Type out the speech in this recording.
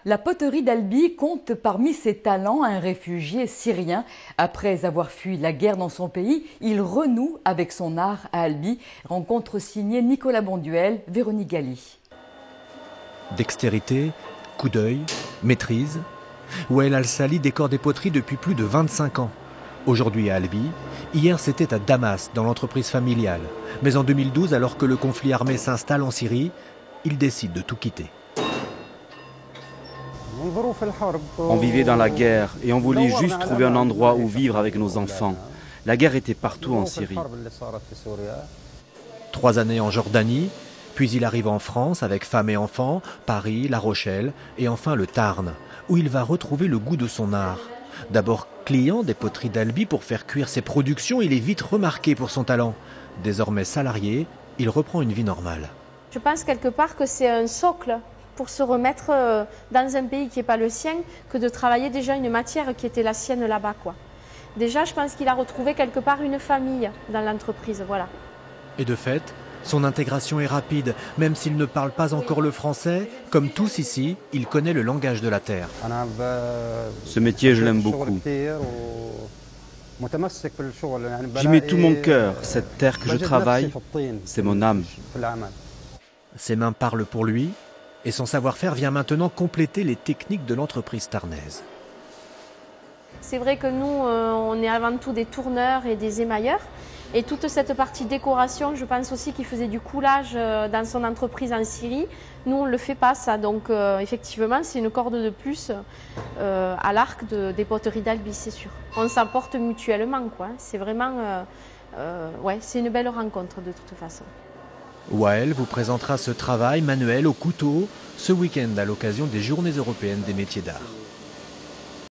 La poterie d'Albi compte parmi ses talents un réfugié syrien. Après avoir fui la guerre dans son pays, il renoue avec son art à Albi. Rencontre signée Nicolas Bonduel, Véronique Galli. Dextérité, coup d'œil, maîtrise. Wael Al-Sali décore des poteries depuis plus de 25 ans. Aujourd'hui à Albi, hier c'était à Damas, dans l'entreprise familiale. Mais en 2012, alors que le conflit armé s'installe en Syrie, il décide de tout quitter. On vivait dans la guerre et on voulait juste trouver un endroit où vivre avec nos enfants. La guerre était partout en Syrie. 3 années en Jordanie, puis il arrive en France avec femme et enfants, Paris, La Rochelle et enfin le Tarn, où il va retrouver le goût de son art. D'abord client des poteries d'Albi pour faire cuire ses productions, il est vite remarqué pour son talent. Désormais salarié, il reprend une vie normale. Je pense quelque part que c'est un socle pour se remettre dans un pays qui n'est pas le sien, que de travailler déjà une matière qui était la sienne là-bas, quoi. Déjà, je pense qu'il a retrouvé quelque part une famille dans l'entreprise, voilà. Et de fait, son intégration est rapide, même s'il ne parle pas encore le français. Comme tous ici, il connaît le langage de la terre. Ce métier, je l'aime beaucoup. J'y mets tout mon cœur. Cette terre que je travaille, c'est mon âme. Ses mains parlent pour lui, et son savoir-faire vient maintenant compléter les techniques de l'entreprise tarnaise. C'est vrai que nous, on est avant tout des tourneurs et des émailleurs. Et toute cette partie décoration, je pense aussi qu'il faisait du coulage dans son entreprise en Syrie. Nous, on ne le fait pas, ça. Donc, effectivement, c'est une corde de plus à l'arc des poteries d'Albi, c'est sûr. On s'apporte mutuellement, quoi. C'est vraiment... ouais, c'est une belle rencontre, de toute façon. Wael vous présentera ce travail manuel au couteau ce week-end à l'occasion des Journées européennes des métiers d'art.